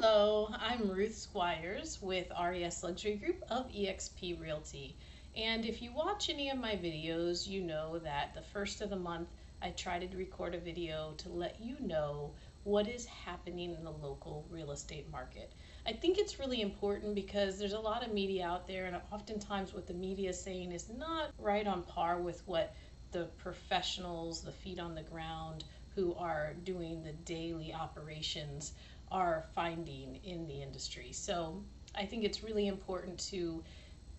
Hello, I'm Ruth Squires with RES Luxury Group of eXp Realty. And if you watch any of my videos, you know that the first of the month I try to record a video to let you know what is happening in the local real estate market. I think it's really important because there's a lot of media out there, and oftentimes what the media is saying is not right on par with what the professionals, the feet on the ground who are doing the daily operations are finding in the industry. So I think it's really important to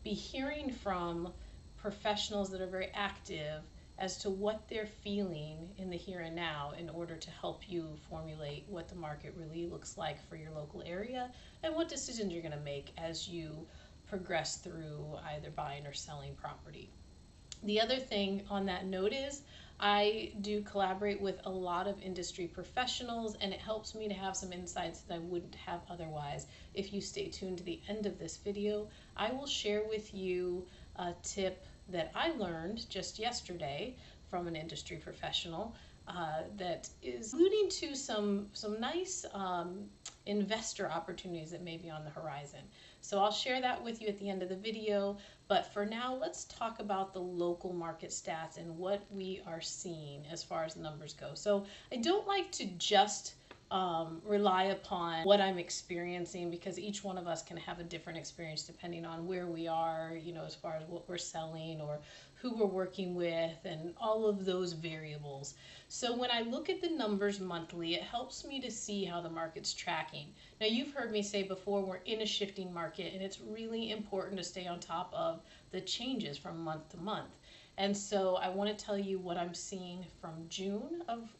be hearing from professionals that are very active as to what they're feeling in the here and now in order to help you formulate what the market really looks like for your local area and what decisions you're going to make as you progress through either buying or selling property. The other thing on that note is I do collaborate with a lot of industry professionals, and it helps me to have some insights that I wouldn't have otherwise. If you stay tuned to the end of this video, I will share with you a tip that I learned just yesterday from an industry professional that is alluding to some nice investor opportunities that may be on the horizon. So I'll share that with you at the end of the video, but for now let's talk about the local market stats and what we are seeing as far as numbers go. So I don't like to just rely upon what I'm experiencing, because each one of us can have a different experience depending on where we are, as far as what we're selling or who we're working with and all of those variables. So when I look at the numbers monthly, it helps me to see how the market's tracking. Now, you've heard me say before, we're in a shifting market, and it's really important to stay on top of the changes from month to month. And so I want to tell you what I'm seeing from June of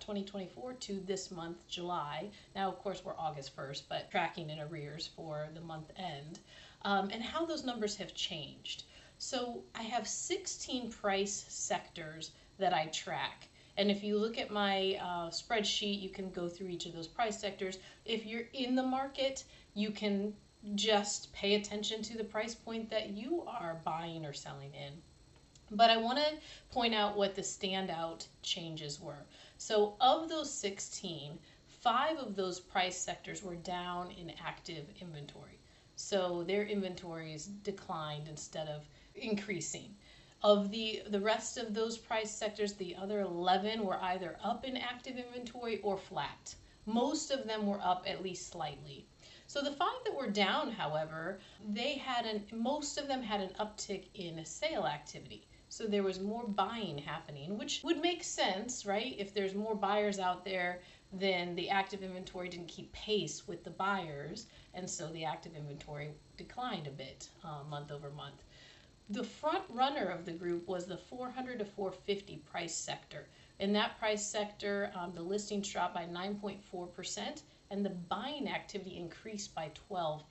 2024 to this month, July. Now, of course, we're August 1st, but tracking in arrears for the month end, and how those numbers have changed. So I have 16 price sectors that I track. And if you look at my spreadsheet, you can go through each of those price sectors. If you're in the market, you can just pay attention to the price point that you are buying or selling in. But I want to point out what the standout changes were. So of those 16, 5 of those price sectors were down in active inventory. So their inventories declined instead of increasing. Of the rest of those price sectors, the other 11 were either up in active inventory or flat. Most of them were up at least slightly. So the 5 that were down, however, most of them had an uptick in sale activity. So there was more buying happening, which would make sense, right? If there's more buyers out there, then the active inventory didn't keep pace with the buyers, and so the active inventory declined a bit month over month. The front runner of the group was the 400 to 450 price sector. In that price sector, the listings dropped by 9.4%, and the buying activity increased by 12%.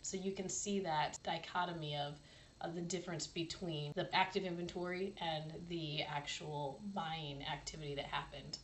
So you can see that dichotomy of the difference between the active inventory and the actual buying activity that happened.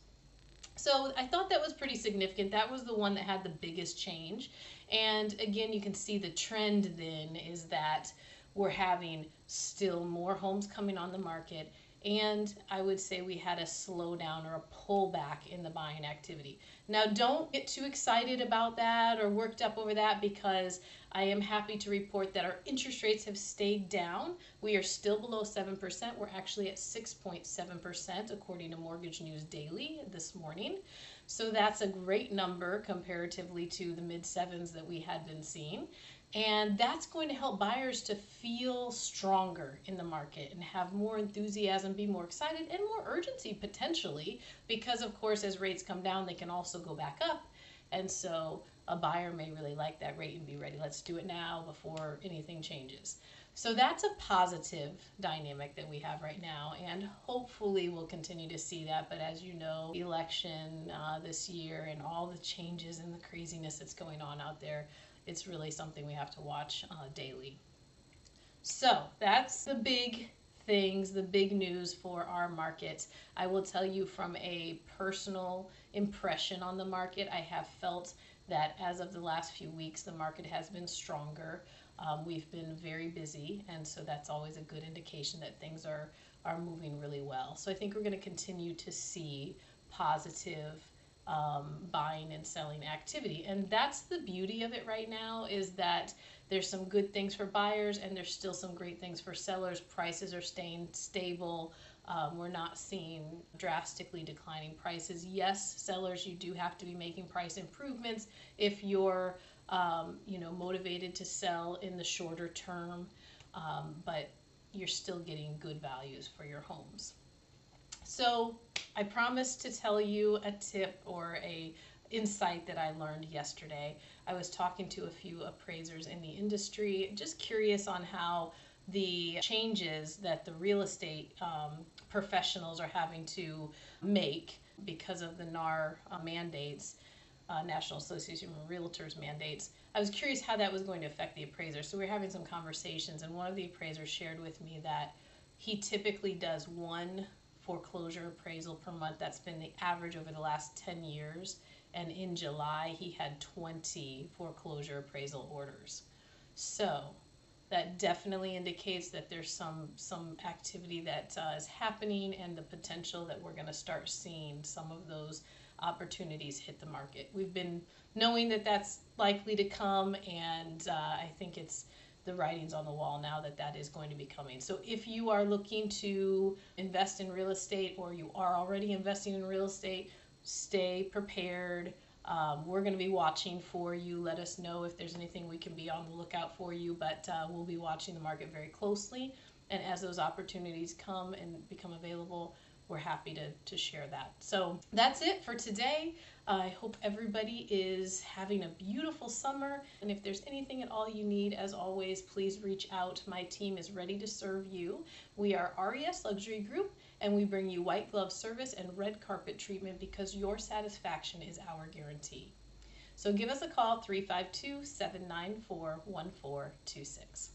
So I thought that was pretty significant. That was the one that had the biggest change. And again, you can see the trend then is that we're having still more homes coming on the market, and I would say we had a slowdown or a pullback in the buying activity. Now, don't get too excited about that or worked up over that, because I am happy to report that our interest rates have stayed down. We are still below 7%. We're actually at 6.7% according to Mortgage News Daily this morning. So that's a great number comparatively to the mid-sevens that we had been seeing. And that's going to help buyers to feel stronger in the market and have more enthusiasm, be more excited, and more urgency potentially, because of course as rates come down, they can also go back up. And so a buyer may really like that rate and be ready. Let's do it now before anything changes. So that's a positive dynamic that we have right now, and hopefully we'll continue to see that. But as you know, the election this year and all the changes and the craziness that's going on out there, it's really something we have to watch daily. So that's the big things, the big news for our markets. I will tell you from a personal impression on the market, I have felt that as of the last few weeks, the market has been stronger. We've been very busy, and so that's always a good indication that things are moving really well. So I think we're going to continue to see positive buying and selling activity. And that's the beauty of it right now, is that there's some good things for buyers and there's still some great things for sellers. Prices are staying stable. We're not seeing drastically declining prices. Yes, sellers, you do have to be making price improvements if you're motivated to sell in the shorter term, but you're still getting good values for your homes. So I promised to tell you a tip or a insight that I learned yesterday. I was talking to a few appraisers in the industry, just curious on how the changes that the real estate professionals are having to make because of the NAR mandates, National Association of Realtors mandates. I was curious how that was going to affect the appraiser. So we were having some conversations, and one of the appraisers shared with me that he typically does one foreclosure appraisal per month. That's been the average over the last 10 years. And in July, he had 20 foreclosure appraisal orders. So that definitely indicates that there's some activity that is happening, and the potential that we're going to start seeing some of those opportunities hit the market. We've been knowing that that's likely to come, and I think it's the writing's on the wall now that that is going to be coming. So if you are looking to invest in real estate, or you are already investing in real estate, stay prepared. We're going to be watching for you. Let us know if there's anything we can be on the lookout for you, but we'll be watching the market very closely. And as those opportunities come and become available, we're happy to share that. So that's it for today. I hope everybody is having a beautiful summer. And if there's anything at all you need, as always, please reach out. My team is ready to serve you. We are RES Luxury Group, and we bring you white glove service and red carpet treatment because your satisfaction is our guarantee. So give us a call, 352-794-1426.